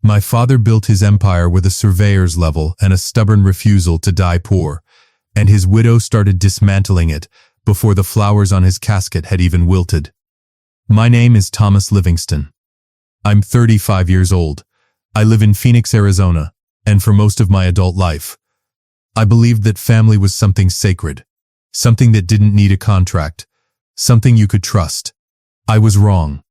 My father built his empire with a surveyor's level and a stubborn refusal to die poor, and his widow started dismantling it before the flowers on his casket had even wilted. My name is Thomas Livingston. I'm 35 years old. I live in Phoenix, Arizona, and for most of my adult life, I believed that family was something sacred, something that didn't need a contract, something you could trust. I was wrong,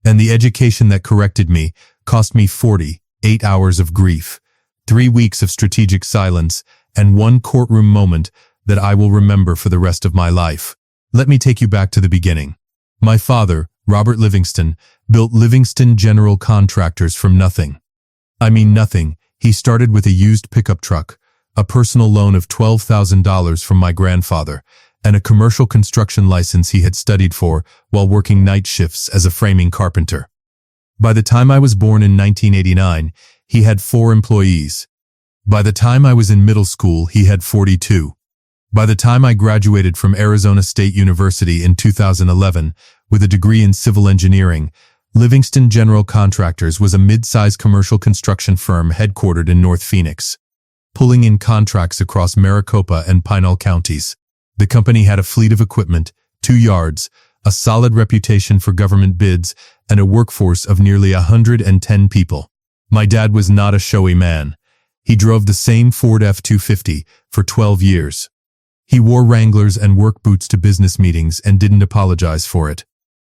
and the education that corrected me cost me 48 hours of grief, 3 weeks of strategic silence, and one courtroom moment that I will remember for the rest of my life. Let me take you back to the beginning. My father, Robert Livingston, built Livingston General Contractors from nothing. I mean nothing. He started with a used pickup truck, a personal loan of $12,000 from my grandfather, and a commercial construction license he had studied for while working night shifts as a framing carpenter. By the time I was born in 1989, he had 4 employees. By the time I was in middle school, he had 42. By the time I graduated from Arizona State University in 2011 with a degree in civil engineering, Livingston General Contractors was a mid-size commercial construction firm headquartered in North Phoenix, pulling in contracts across Maricopa and Pinal counties. The company had a fleet of equipment, 2 yards, a solid reputation for government bids, and a workforce of nearly 110 people. My dad was not a showy man. He drove the same Ford F-250 for 12 years. He wore Wranglers and work boots to business meetings and didn't apologize for it.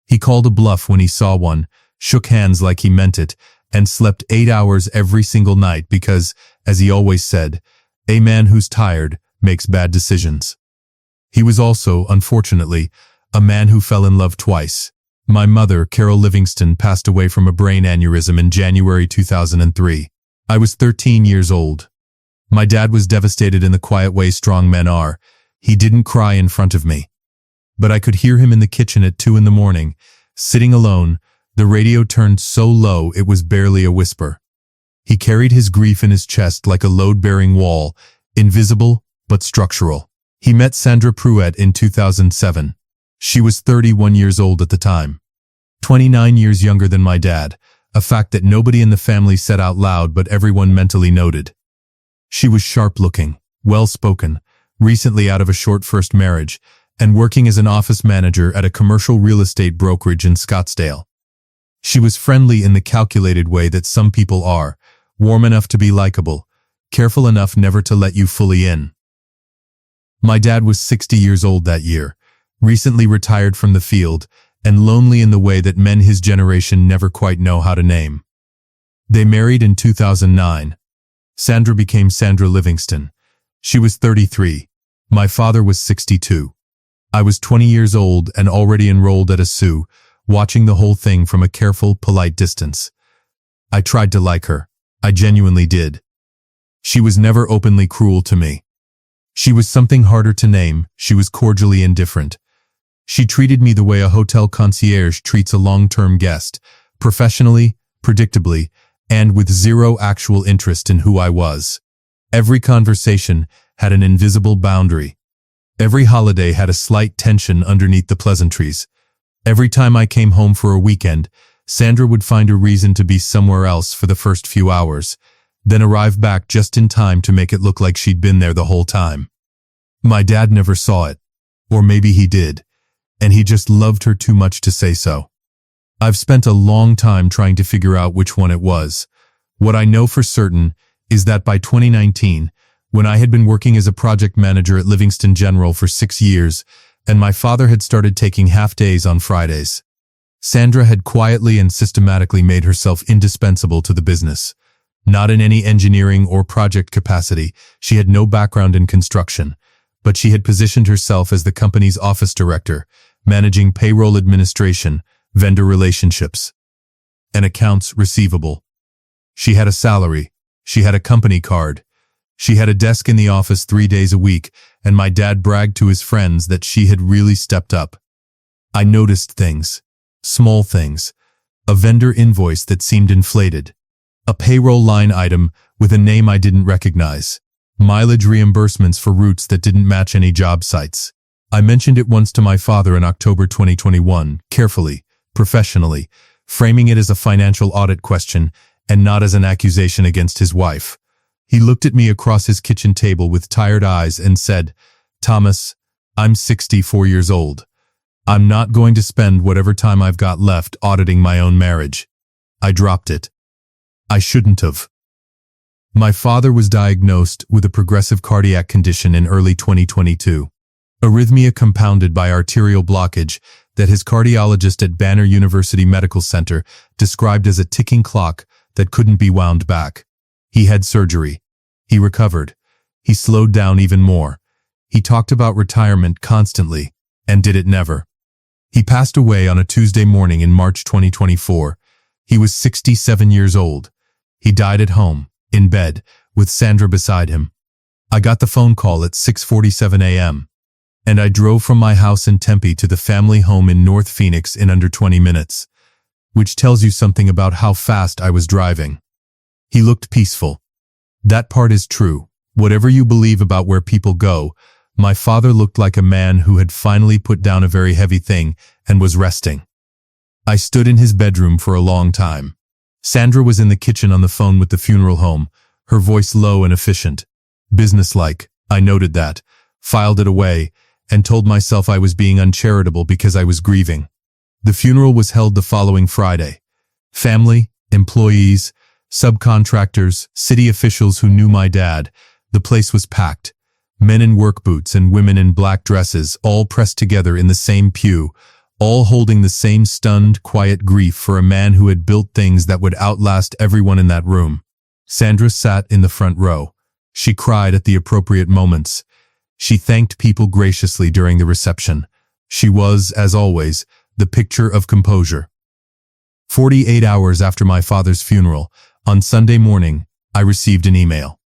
He called a bluff when he saw one, shook hands like he meant it, and slept 8 hours every single night because, as he always said, a man who's tired makes bad decisions. He was also, unfortunately, a man who fell in love twice. My mother, Carol Livingston, passed away from a brain aneurysm in January 2003. I was 13 years old. My dad was devastated in the quiet way strong men are. He didn't cry in front of me. But I could hear him in the kitchen at 2 in the morning, sitting alone, the radio turned so low it was barely a whisper. He carried his grief in his chest like a load-bearing wall, invisible but structural. He met Sandra Pruitt in 2007. She was 31 years old at the time. 29 years younger than my dad, a fact that nobody in the family said out loud but everyone mentally noted. She was sharp-looking, well-spoken, recently out of a short first marriage, and working as an office manager at a commercial real estate brokerage in Scottsdale. She was friendly in the calculated way that some people are, warm enough to be likable, careful enough never to let you fully in. My dad was 60 years old that year, recently retired from the field, and lonely in the way that men his generation never quite know how to name. They married in 2009. Sandra became Sandra Livingston. She was 33. My father was 62. I was 20 years old and already enrolled at a SU, watching the whole thing from a careful, polite distance. I tried to like her. I genuinely did. She was never openly cruel to me. She was something harder to name. She was cordially indifferent. She treated me the way a hotel concierge treats a long-term guest, professionally, predictably, and with zero actual interest in who I was. Every conversation had an invisible boundary. Every holiday had a slight tension underneath the pleasantries. Every time I came home for a weekend, Sandra would find a reason to be somewhere else for the first few hours, then arrive back just in time to make it look like she'd been there the whole time. My dad never saw it, or maybe he did, and he just loved her too much to say so. I've spent a long time trying to figure out which one it was. What I know for certain is that by 2019, when I had been working as a project manager at Livingston General for 6 years, and my father had started taking half-days on Fridays, Sandra had quietly and systematically made herself indispensable to the business. Not in any engineering or project capacity, she had no background in construction, but she had positioned herself as the company's office director, managing payroll administration, vendor relationships, and accounts receivable. She had a salary, she had a company card, she had a desk in the office 3 days a week, and my dad bragged to his friends that she had really stepped up. I noticed things, small things, a vendor invoice that seemed inflated, a payroll line item with a name I didn't recognize, mileage reimbursements for routes that didn't match any job sites. I mentioned it once to my father in October 2021, carefully, professionally, framing it as a financial audit question, and not as an accusation against his wife. He looked at me across his kitchen table with tired eyes and said, "Thomas, I'm 64 years old. I'm not going to spend whatever time I've got left auditing my own marriage." I dropped it. I shouldn't have. My father was diagnosed with a progressive cardiac condition in early 2022. Arrhythmia compounded by arterial blockage that his cardiologist at Banner University Medical Center described as a ticking clock that couldn't be wound back. He had surgery. He recovered. He slowed down even more. He talked about retirement constantly, and did it never. He passed away on a Tuesday morning in March 2024. He was 67 years old. He died at home, in bed, with Sandra beside him. I got the phone call at 6:47 a.m. and I drove from my house in Tempe to the family home in North Phoenix in under 20 minutes, which tells you something about how fast I was driving. He looked peaceful. That part is true. Whatever you believe about where people go, my father looked like a man who had finally put down a very heavy thing and was resting. I stood in his bedroom for a long time. Sandra was in the kitchen on the phone with the funeral home, her voice low and efficient. Businesslike, I noted that, filed it away, and told myself I was being uncharitable because I was grieving. The funeral was held the following Friday. Family, employees, subcontractors, city officials who knew my dad. The place was packed. Men in work boots and women in black dresses, all pressed together in the same pew, all holding the same stunned, quiet grief for a man who had built things that would outlast everyone in that room. Sandra sat in the front row. She cried at the appropriate moments. She thanked people graciously during the reception. She was, as always, the picture of composure. 48 hours after my father's funeral, on Sunday morning, I received an email.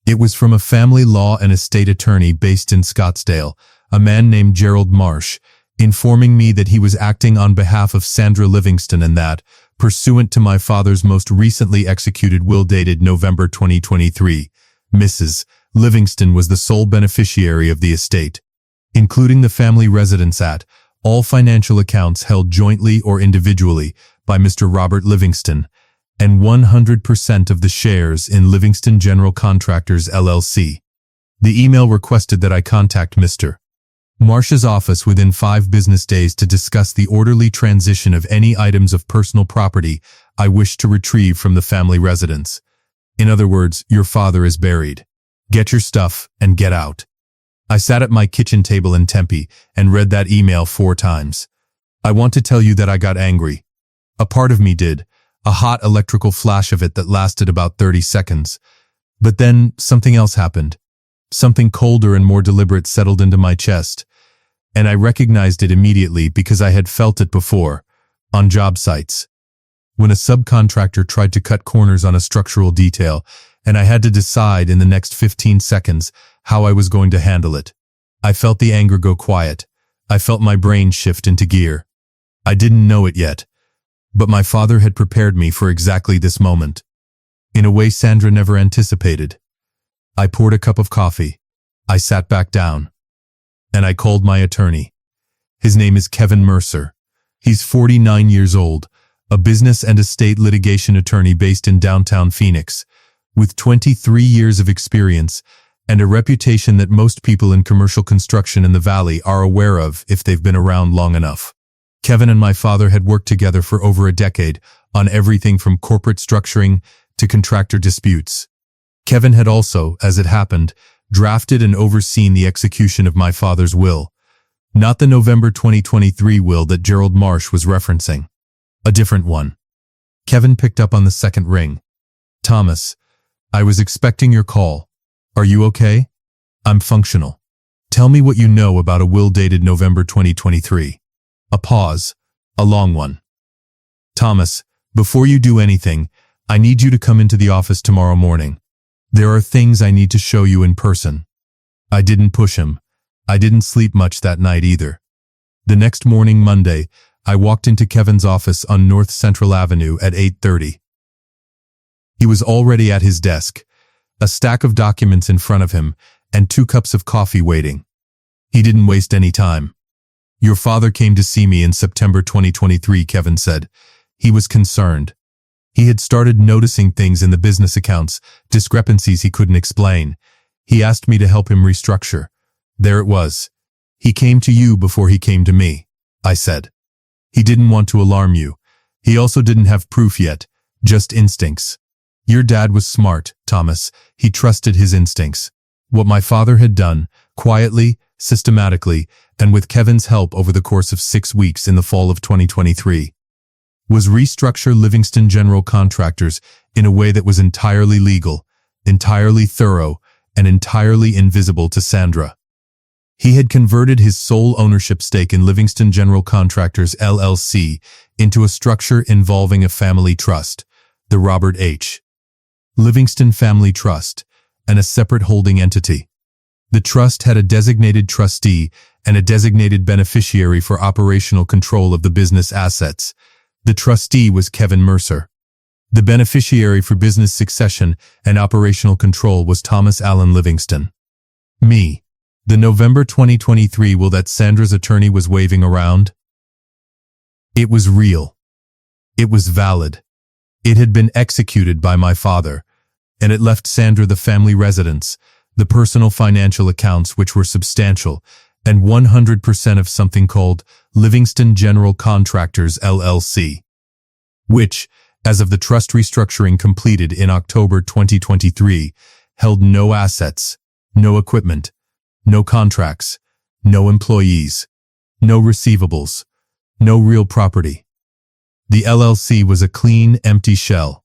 It was from a family law and estate attorney based in Scottsdale, a man named Gerald Marsh, informing me that he was acting on behalf of Sandra Livingston and that, pursuant to my father's most recently executed will dated November 2023, Mrs. Livingston was the sole beneficiary of the estate, including the family residence at, all financial accounts held jointly or individually by Mr. Robert Livingston, and 100% of the shares in Livingston General Contractors LLC. The email requested that I contact Mr. Marsh's office within 5 business days to discuss the orderly transition of any items of personal property I wish to retrieve from the family residence. In other words, your father is buried. Get your stuff and get out. I sat at my kitchen table in Tempe and read that email 4 times. I want to tell you that I got angry. A part of me did, a hot electrical flash of it that lasted about 30 seconds. But then something else happened. Something colder and more deliberate settled into my chest, and I recognized it immediately because I had felt it before, on job sites. When a subcontractor tried to cut corners on a structural detail, and I had to decide in the next 15 seconds how I was going to handle it. I felt the anger go quiet. I felt my brain shift into gear. I didn't know it yet, but my father had prepared me for exactly this moment, in a way Sandra never anticipated. I poured a cup of coffee. I sat back down, and I called my attorney. His name is Kevin Mercer. He's 49 years old, a business and estate litigation attorney based in downtown Phoenix, with 23 years of experience and a reputation that most people in commercial construction in the Valley are aware of if they've been around long enough. Kevin and my father had worked together for over a decade on everything from corporate structuring to contractor disputes. Kevin had also, as it happened, drafted and overseen the execution of my father's will, not the November 2023 will that Gerald Marsh was referencing. A different one. Kevin picked up on the second ring. "Thomas, I was expecting your call. Are you okay?" "I'm functional. Tell me what you know about a will dated November 2023. A pause. A long one. "Thomas, before you do anything, I need you to come into the office tomorrow morning. There are things I need to show you in person." I didn't push him. I didn't sleep much that night either. The next morning, Monday, I walked into Kevin's office on North Central Avenue at 8:30. He was already at his desk, a stack of documents in front of him, and 2 cups of coffee waiting. He didn't waste any time. "Your father came to see me in September 2023, Kevin said. He was concerned. He had started noticing things in the business accounts, discrepancies he couldn't explain. He asked me to help him restructure. There it was. He came to you before he came to me, I said. He didn't want to alarm you. He also didn't have proof yet, just instincts. Your dad was smart, Thomas. He trusted his instincts. What my father had done, quietly, systematically, and with Kevin's help over the course of 6 weeks in the fall of 2023, was restructure Livingston General Contractors in a way that was entirely legal, entirely thorough, and entirely invisible to Sandra. He had converted his sole ownership stake in Livingston General Contractors LLC into a structure involving a family trust, the Robert H. Livingston Family Trust, and a separate holding entity. The trust had a designated trustee and a designated beneficiary for operational control of the business assets. The trustee was Kevin Mercer. The beneficiary for business succession and operational control was Thomas Allen Livingston. Me. The November 2023 will that Sandra's attorney was waving around? It was real. It was valid. It had been executed by my father, and it left Sandra the family residence, the personal financial accounts which were substantial, and 100% of something called Livingston General Contractors LLC, which, as of the trust restructuring completed in October 2023, held no assets, no equipment, no contracts, no employees, no receivables, no real property. The LLC was a clean, empty shell.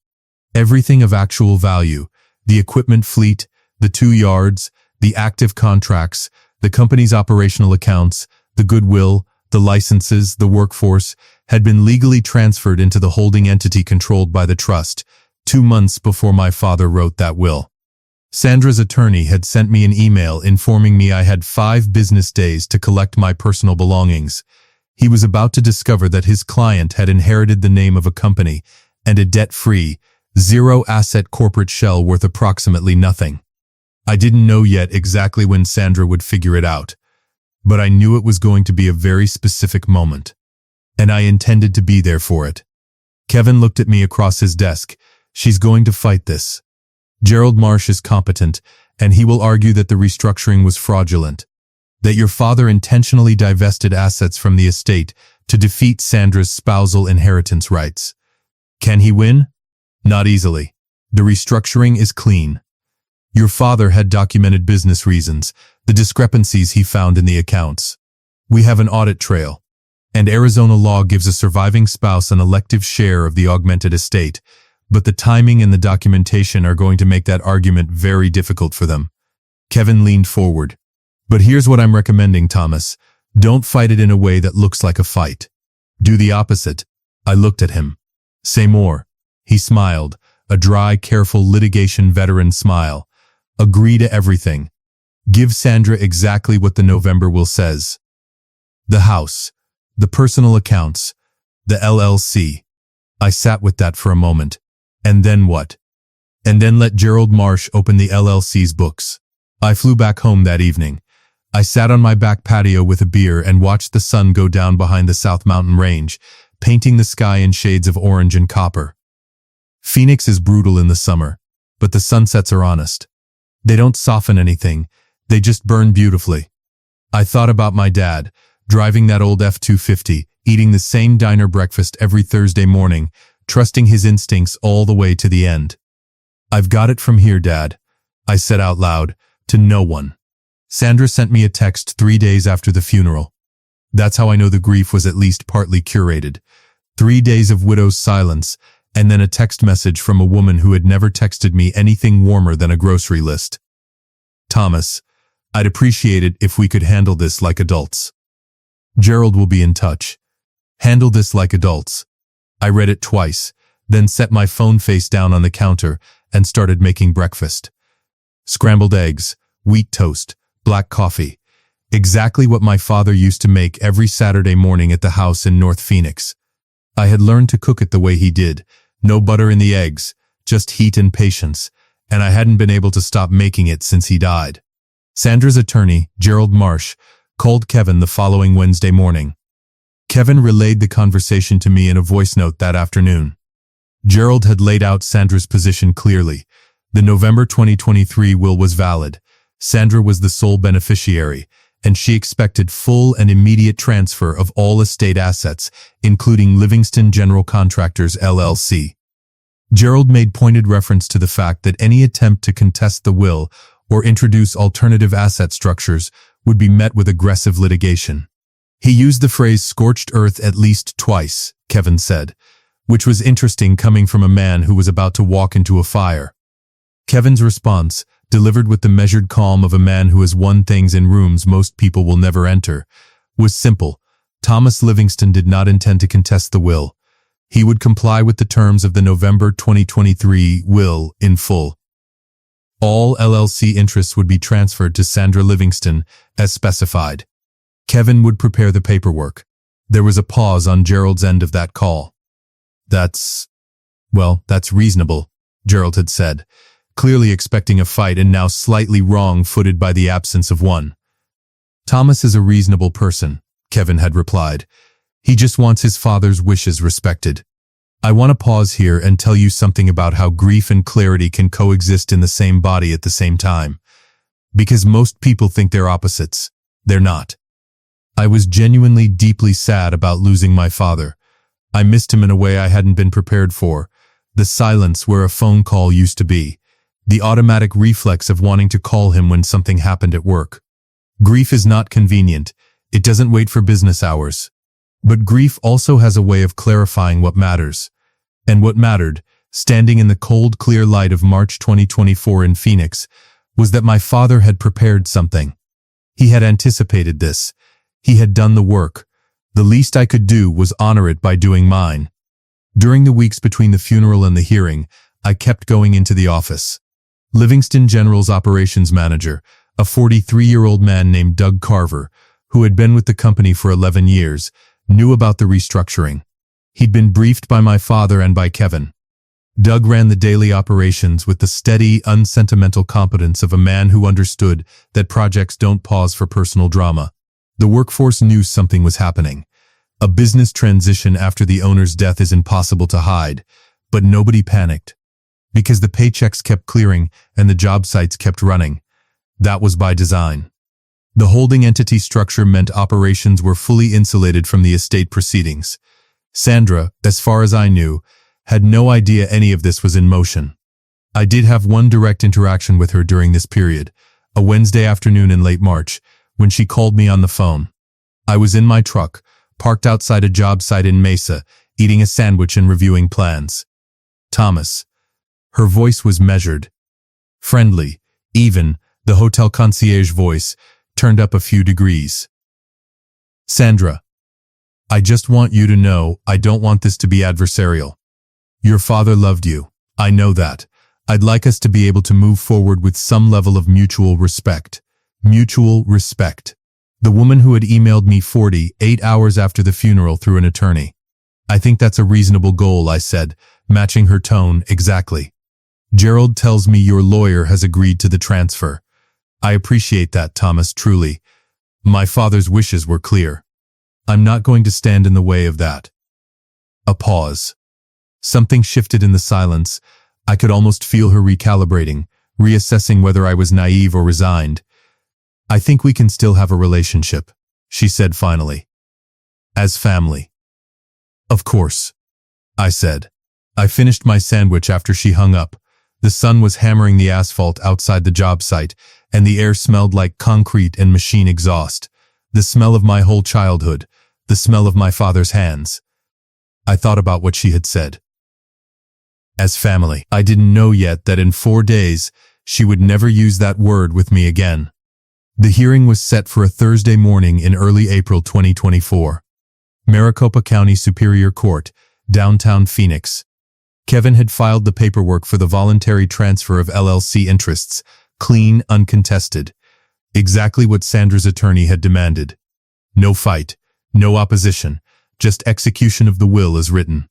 Everything of actual value, the equipment fleet, the 2 yards, the active contracts, the company's operational accounts, the goodwill, the licenses, the workforce, had been legally transferred into the holding entity controlled by the trust 2 months before my father wrote that will. Sandra's attorney had sent me an email informing me I had 5 business days to collect my personal belongings. He was about to discover that his client had inherited the name of a company and a debt-free, zero-asset corporate shell worth approximately nothing. I didn't know yet exactly when Sandra would figure it out, but I knew it was going to be a very specific moment, and I intended to be there for it. Kevin looked at me across his desk. She's going to fight this. Gerald Marsh is competent, and he will argue that the restructuring was fraudulent, that your father intentionally divested assets from the estate to defeat Sandra's spousal inheritance rights. Can he win? Not easily. The restructuring is clean. Your father had documented business reasons, the discrepancies he found in the accounts. We have an audit trail, and Arizona law gives a surviving spouse an elective share of the augmented estate, but the timing and the documentation are going to make that argument very difficult for them. Kevin leaned forward. But here's what I'm recommending, Thomas. Don't fight it in a way that looks like a fight. Do the opposite. I looked at him. Say more. He smiled, a dry, careful litigation veteran smile. Agree to everything. Give Sandra exactly what the November will says. The house, the personal accounts, the LLC. I sat with that for a moment. And then what? And then let Gerald Marsh open the LLC's books. I flew back home that evening. I sat on my back patio with a beer and watched the sun go down behind the South Mountain Range, painting the sky in shades of orange and copper. Phoenix is brutal in the summer, but the sunsets are honest. They don't soften anything, they just burn beautifully. I thought about my dad, driving that old F-250, eating the same diner breakfast every Thursday morning, trusting his instincts all the way to the end. I've got it from here, Dad, I said out loud, to no one. Sandra sent me a text 3 days after the funeral. That's how I know the grief was at least partly curated. 3 days of widow's silence, and then a text message from a woman who had never texted me anything warmer than a grocery list. Thomas, I'd appreciate it if we could handle this like adults. Gerald will be in touch. Handle this like adults. I read it twice, then set my phone face down on the counter and started making breakfast. Scrambled eggs, wheat toast, black coffee. Exactly what my father used to make every Saturday morning at the house in North Phoenix. I had learned to cook it the way he did. No butter in the eggs, just heat and patience, and I hadn't been able to stop making it since he died. Sandra's attorney, Gerald Marsh, called Kevin the following Wednesday morning. Kevin relayed the conversation to me in a voice note that afternoon. Gerald had laid out Sandra's position clearly. The November 2023 will was valid. Sandra was the sole beneficiary, and she expected full and immediate transfer of all estate assets, including Livingston General Contractors LLC. Gerald made pointed reference to the fact that any attempt to contest the will or introduce alternative asset structures would be met with aggressive litigation. He used the phrase scorched earth at least twice, Kevin said, which was interesting coming from a man who was about to walk into a fire. Kevin's response, delivered with the measured calm of a man who has won things in rooms most people will never enter, was simple. Thomas Livingston did not intend to contest the will. He would comply with the terms of the November 2023 will in full. All LLC interests would be transferred to Sandra Livingston as specified. Kevin would prepare the paperwork. There was a pause on Gerald's end of that call. That's reasonable, Gerald had said, clearly expecting a fight and now slightly wrong-footed by the absence of one. Thomas is a reasonable person, Kevin had replied. He just wants his father's wishes respected. I want to pause here and tell you something about how grief and clarity can coexist in the same body at the same time. Because most people think they're opposites. They're not. I was genuinely deeply sad about losing my father. I missed him in a way I hadn't been prepared for. The silence where a phone call used to be. The automatic reflex of wanting to call him when something happened at work. Grief is not convenient. It doesn't wait for business hours. But grief also has a way of clarifying what matters. And what mattered, standing in the cold, clear light of March 2024 in Phoenix, was that my father had prepared something. He had anticipated this. He had done the work. The least I could do was honor it by doing mine. During the weeks between the funeral and the hearing, I kept going into the office. Livingston General's operations manager, a 43-year-old man named Doug Carver, who had been with the company for 11 years, knew about the restructuring. He'd been briefed by my father and by Kevin. Doug ran the daily operations with the steady, unsentimental competence of a man who understood that projects don't pause for personal drama. The workforce knew something was happening. A business transition after the owner's death is impossible to hide, but nobody panicked. Because the paychecks kept clearing and the job sites kept running. That was by design. The holding entity structure meant operations were fully insulated from the estate proceedings. Sandra, as far as I knew, had no idea any of this was in motion. I did have one direct interaction with her during this period, a Wednesday afternoon in late March, when she called me on the phone. I was in my truck, parked outside a job site in Mesa, eating a sandwich and reviewing plans. Thomas. Her voice was measured. Friendly, even, the hotel concierge voice, turned up a few degrees. Sandra. I just want you to know I don't want this to be adversarial. Your father loved you. I know that. I'd like us to be able to move forward with some level of mutual respect. Mutual respect. The woman who had emailed me 48 hours after the funeral through an attorney. I think that's a reasonable goal, I said, matching her tone exactly. Gerald tells me your lawyer has agreed to the transfer. I appreciate that, Thomas, truly. My father's wishes were clear. I'm not going to stand in the way of that. A pause. Something shifted in the silence. I could almost feel her recalibrating, reassessing whether I was naive or resigned. I think we can still have a relationship, she said finally. As family. Of course, I said. I finished my sandwich after she hung up. The sun was hammering the asphalt outside the job site, and the air smelled like concrete and machine exhaust. The smell of my whole childhood, the smell of my father's hands. I thought about what she had said. As family, I didn't know yet that in 4 days, she would never use that word with me again. The hearing was set for a Thursday morning in early April 2024. Maricopa County Superior Court, downtown Phoenix. Kevin had filed the paperwork for the voluntary transfer of LLC interests, clean, uncontested. Exactly what Sandra's attorney had demanded. No fight, no opposition, just execution of the will as written.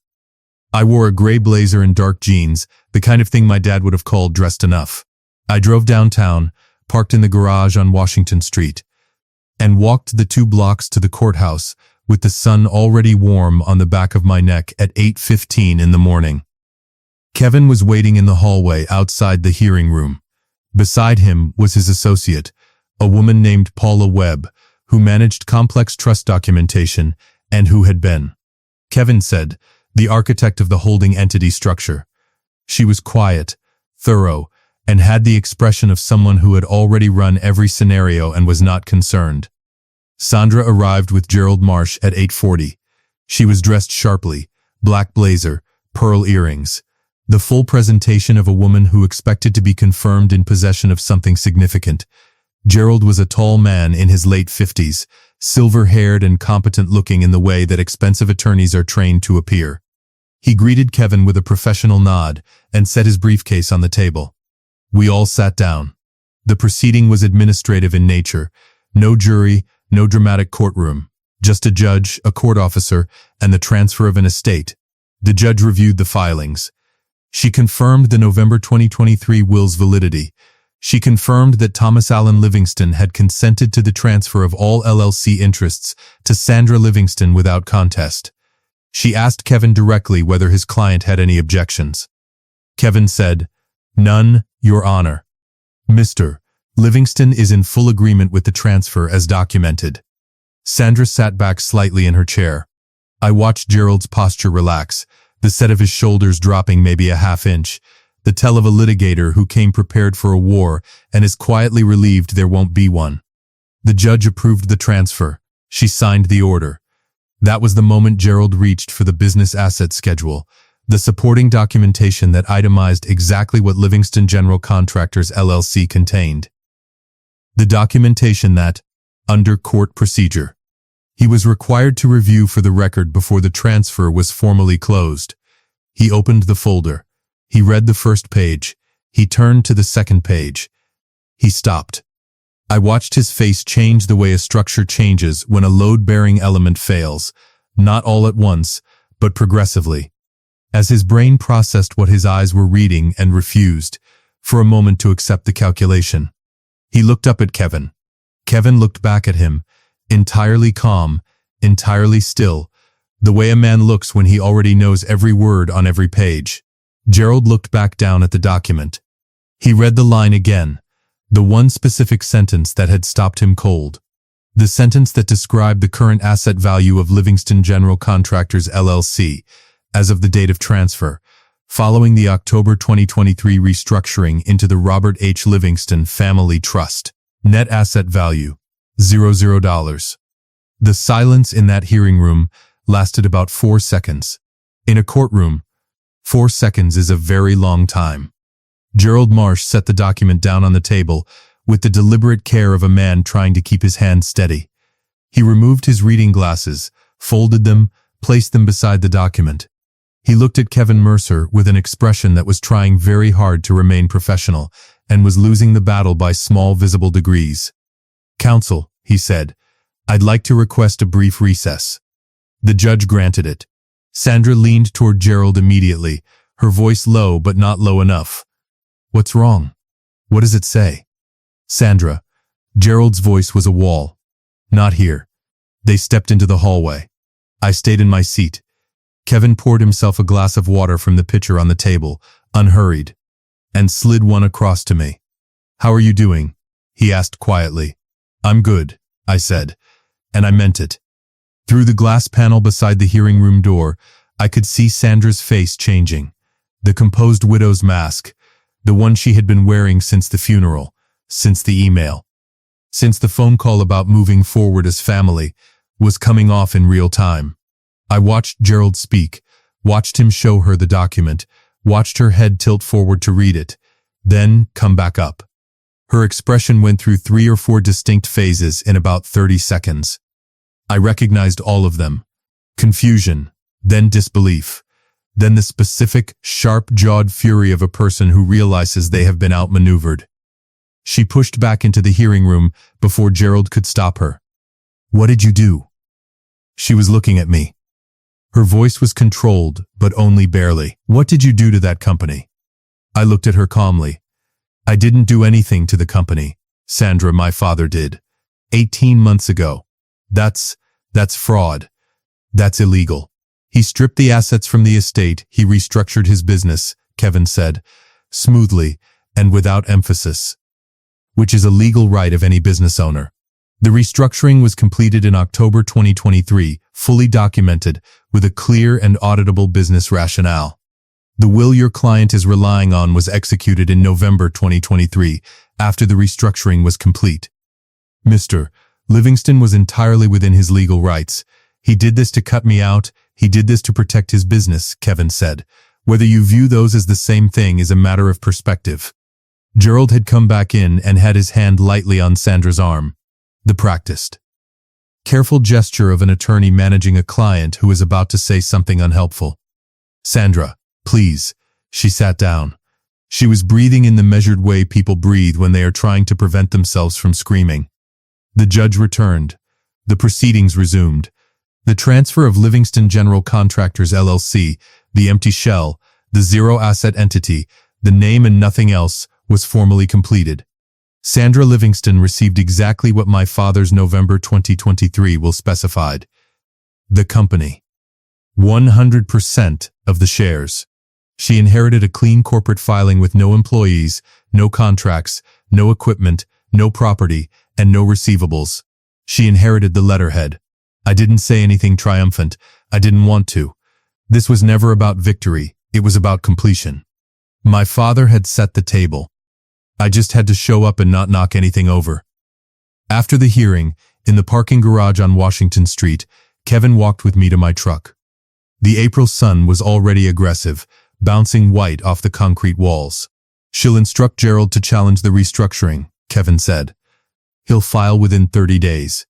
I wore a gray blazer and dark jeans, the kind of thing my dad would have called dressed enough. I drove downtown, parked in the garage on Washington Street, and walked the 2 blocks to the courthouse with the sun already warm on the back of my neck at 8:15 in the morning. Kevin was waiting in the hallway outside the hearing room. Beside him was his associate, a woman named Paula Webb, who managed complex trust documentation and who had been, Kevin said, the architect of the holding entity structure. She was quiet, thorough, and had the expression of someone who had already run every scenario and was not concerned. Sandra arrived with Gerald Marsh at 8:40. She was dressed sharply, black blazer, pearl earrings, the full presentation of a woman who expected to be confirmed in possession of something significant. Gerald was a tall man in his late 50s, silver-haired and competent-looking in the way that expensive attorneys are trained to appear. He greeted Kevin with a professional nod and set his briefcase on the table. We all sat down. The proceeding was administrative in nature. No jury, no dramatic courtroom. Just a judge, a court officer, and the transfer of an estate. The judge reviewed the filings. She confirmed the November 2023 will's validity. She confirmed that Thomas Allen Livingston had consented to the transfer of all LLC interests to Sandra Livingston without contest. She asked Kevin directly whether his client had any objections. Kevin said, "None, Your Honor. Mr. Livingston is in full agreement with the transfer as documented." Sandra sat back slightly in her chair. I watched Gerald's posture relax, the set of his shoulders dropping maybe a half inch, the tell of a litigator who came prepared for a war and is quietly relieved there won't be one. The judge approved the transfer. She signed the order. That was the moment Gerald reached for the business asset schedule, the supporting documentation that itemized exactly what Livingston General Contractors LLC contained. The documentation that, under court procedure, he was required to review for the record before the transfer was formally closed. He opened the folder. He read the first page. He turned to the second page. He stopped. I watched his face change the way a structure changes when a load-bearing element fails, not all at once, but progressively. As his brain processed what his eyes were reading and refused, for a moment, to accept the calculation. He looked up at Kevin. Kevin looked back at him, entirely calm, entirely still, the way a man looks when he already knows every word on every page. Gerald looked back down at the document. He read the line again, the one specific sentence that had stopped him cold. The sentence that described the current asset value of Livingston General Contractors LLC as of the date of transfer, following the October 2023 restructuring into the Robert H. Livingston Family Trust. Net asset value, $00. The silence in that hearing room lasted about 4 seconds. In a courtroom, 4 seconds is a very long time. Gerald Marsh set the document down on the table with the deliberate care of a man trying to keep his hand steady. He removed his reading glasses, folded them, placed them beside the document. He looked at Kevin Mercer with an expression that was trying very hard to remain professional and was losing the battle by small visible degrees. "Counsel," he said, "I'd like to request a brief recess." The judge granted it. Sandra leaned toward Gerald immediately, her voice low but not low enough. "What's wrong? What does it say?" "Sandra." Gerald's voice was a wall. "Not here." They stepped into the hallway. I stayed in my seat. Kevin poured himself a glass of water from the pitcher on the table, unhurried, and slid one across to me. "How are you doing?" he asked quietly. "I'm good," I said, and I meant it. Through the glass panel beside the hearing room door, I could see Sandra's face changing. The composed widow's mask, the one she had been wearing since the funeral, since the email, since the phone call about moving forward as family, was coming off in real time. I watched Gerald speak, watched him show her the document, watched her head tilt forward to read it, then come back up. Her expression went through 3 or 4 distinct phases in about 30 seconds. I recognized all of them. Confusion, then disbelief, then the specific, sharp-jawed fury of a person who realizes they have been outmaneuvered. She pushed back into the hearing room before Gerald could stop her. "What did you do?" She was looking at me. Her voice was controlled, but only barely. "What did you do to that company?" I looked at her calmly. "I didn't do anything to the company. Sandra, my father did. 18 months ago. That's fraud. That's illegal. He stripped the assets from the estate, he restructured his business, Kevin said, smoothly and without emphasis, which is a legal right of any business owner. The restructuring was completed in October 2023, fully documented, with a clear and auditable business rationale. The will your client is relying on was executed in November 2023, after the restructuring was complete. Mr. Livingston was entirely within his legal rights. He did this to cut me out. He did this to protect his business, Kevin said. Whether you view those as the same thing is a matter of perspective. Gerald had come back in and had his hand lightly on Sandra's arm. The practiced, careful gesture of an attorney managing a client who is about to say something unhelpful. Sandra, please. She sat down. She was breathing in the measured way people breathe when they are trying to prevent themselves from screaming. The judge returned. The proceedings resumed. The transfer of Livingston General Contractors LLC, the empty shell, the zero-asset entity, the name and nothing else, was formally completed. Sandra Livingston received exactly what my father's November 2023 will specified. The company. 100% of the shares. She inherited a clean corporate filing with no employees, no contracts, no equipment, no property, and no receivables. She inherited the letterhead. I didn't say anything triumphant. I didn't want to. This was never about victory. It was about completion. My father had set the table. I just had to show up and not knock anything over. After the hearing, in the parking garage on Washington Street, Kevin walked with me to my truck. The April sun was already aggressive, bouncing white off the concrete walls. She'll instruct Gerald to challenge the restructuring, Kevin said. He'll file within 30 days.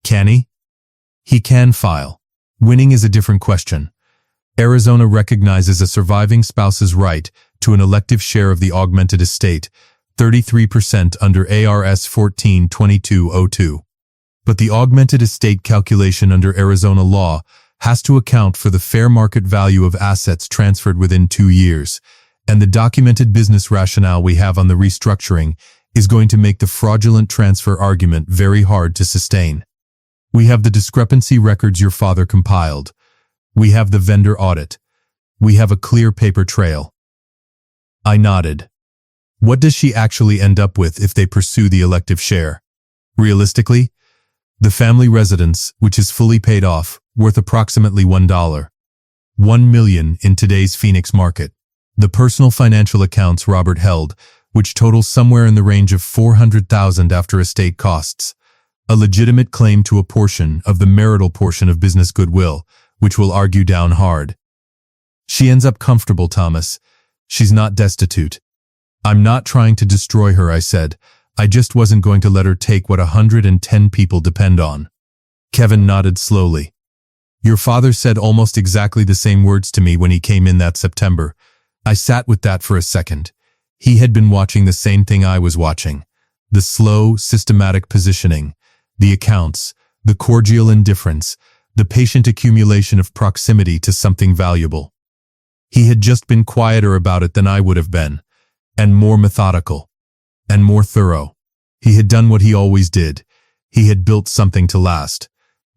Can he? He can file. Winning is a different question. Arizona recognizes a surviving spouse's right to an elective share of the augmented estate, 33% under ARS 142202. But the augmented estate calculation under Arizona law has to account for the fair market value of assets transferred within 2 years, and the documented business rationale we have on the restructuring is going to make the fraudulent transfer argument very hard to sustain. We have the discrepancy records your father compiled. We have the vendor audit. We have a clear paper trail. I nodded. What does she actually end up with if they pursue the elective share? Realistically, the family residence, which is fully paid off, worth approximately $1. $1 million in today's Phoenix market. The personal financial accounts Robert held, which totals somewhere in the range of $400,000 after estate costs. A legitimate claim to a portion of the marital portion of business goodwill, which will argue down hard. She ends up comfortable, Thomas. She's not destitute. I'm not trying to destroy her, I said. I just wasn't going to let her take what 110 people depend on. Kevin nodded slowly. Your father said almost exactly the same words to me when he came in that September. I sat with that for a second. He had been watching the same thing I was watching. The slow, systematic positioning, the accounts, the cordial indifference, the patient accumulation of proximity to something valuable. He had just been quieter about it than I would have been, and more methodical, and more thorough. He had done what he always did. He had built something to last.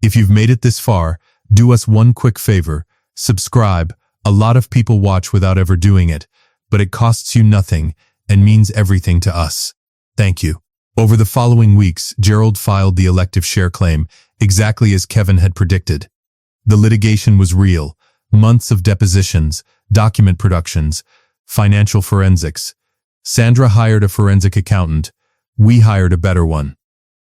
If you've made it this far, do us one quick favor. Subscribe. A lot of people watch without ever doing it, but it costs you nothing and means everything to us. Thank you. Over the following weeks, Gerald filed the elective share claim, exactly as Kevin had predicted. The litigation was real. Months of depositions, document productions, financial forensics. Sandra hired a forensic accountant. We hired a better one.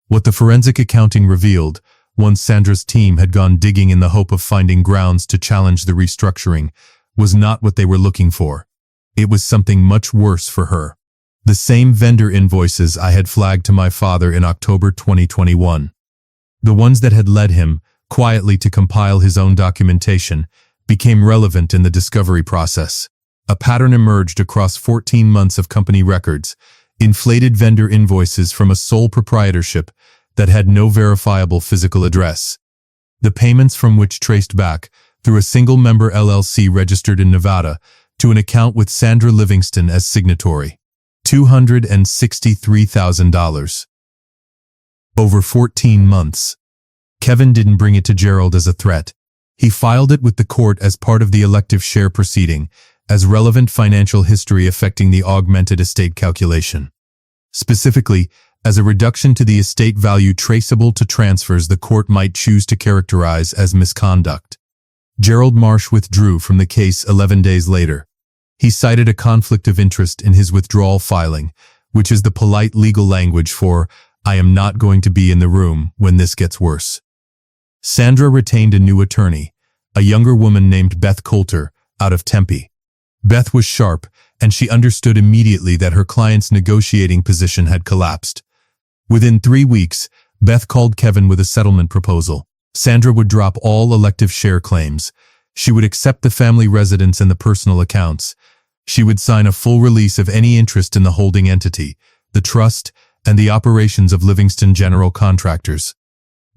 What the forensic accounting revealed, once Sandra's team had gone digging in the hope of finding grounds to challenge the restructuring, was not what they were looking for. It was something much worse for her. The same vendor invoices I had flagged to my father in October 2021. The ones that had led him, quietly to compile his own documentation, became relevant in the discovery process. A pattern emerged across 14 months of company records, inflated vendor invoices from a sole proprietorship that had no verifiable physical address. The payments from which traced back, through a single-member LLC registered in Nevada, to an account with Sandra Livingston as signatory. $263,000. Over 14 months. Kevin didn't bring it to Gerald as a threat. He filed it with the court as part of the elective share proceeding, as relevant financial history affecting the augmented estate calculation. Specifically, as a reduction to the estate value traceable to transfers the court might choose to characterize as misconduct. Gerald Marsh withdrew from the case 11 days later. He cited a conflict of interest in his withdrawal filing, which is the polite legal language for, "I am not going to be in the room when this gets worse." Sandra retained a new attorney, a younger woman named Beth Coulter, out of Tempe. Beth was sharp, and she understood immediately that her client's negotiating position had collapsed. Within 3 weeks, Beth called Kevin with a settlement proposal. Sandra would drop all elective share claims. She would accept the family residence and the personal accounts. She would sign a full release of any interest in the holding entity, the trust, and the operations of Livingston General Contractors.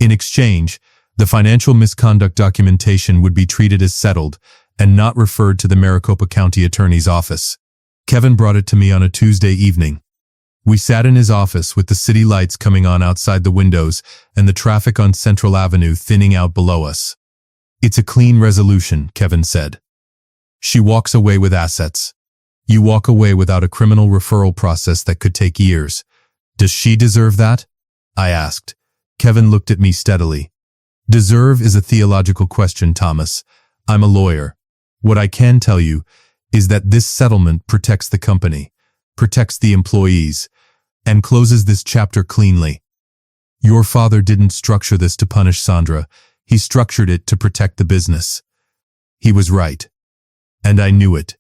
In exchange, the financial misconduct documentation would be treated as settled and not referred to the Maricopa County Attorney's Office. Kevin brought it to me on a Tuesday evening. We sat in his office with the city lights coming on outside the windows and the traffic on Central Avenue thinning out below us. "It's a clean resolution," Kevin said. "She walks away with assets. You walk away without a criminal referral process that could take years. Does she deserve that?" I asked. Kevin looked at me steadily. "Deserve is a theological question, Thomas. I'm a lawyer. What I can tell you is that this settlement protects the company, protects the employees, and closes this chapter cleanly. Your father didn't structure this to punish Sandra. He structured it to protect the business. He was right. And I knew it."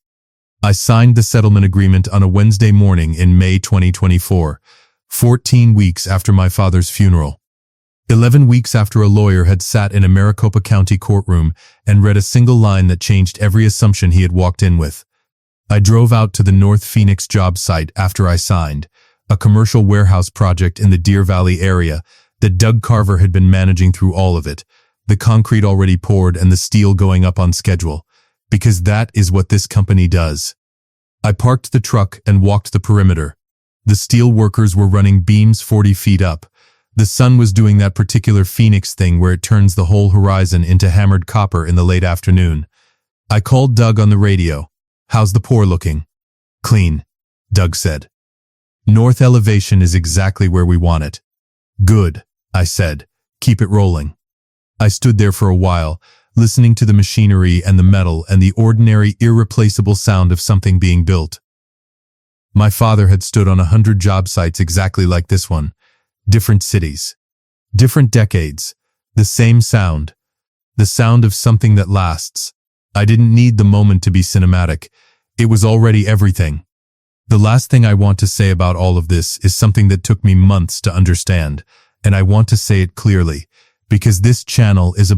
I signed the settlement agreement on a Wednesday morning in May 2024, 14 weeks after my father's funeral. 11 weeks after a lawyer had sat in a Maricopa County courtroom and read a single line that changed every assumption he had walked in with. I drove out to the North Phoenix job site after I signed, a commercial warehouse project in the Deer Valley area that Doug Carver had been managing through all of it, the concrete already poured and the steel going up on schedule, because that is what this company does. I parked the truck and walked the perimeter. The steel workers were running beams 40 feet up. The sun was doing that particular Phoenix thing where it turns the whole horizon into hammered copper in the late afternoon. I called Doug on the radio. "How's the pour looking?" "Clean," Doug said. "North elevation is exactly where we want it." "Good," I said. "Keep it rolling." I stood there for a while, listening to the machinery and the metal and the ordinary, irreplaceable sound of something being built. My father had stood on 100 job sites exactly like this one. Different cities, different decades, the same sound, the sound of something that lasts. I didn't need the moment to be cinematic. It was already everything. The last thing I want to say about all of this is something that took me months to understand, and I want to say it clearly, because this channel is a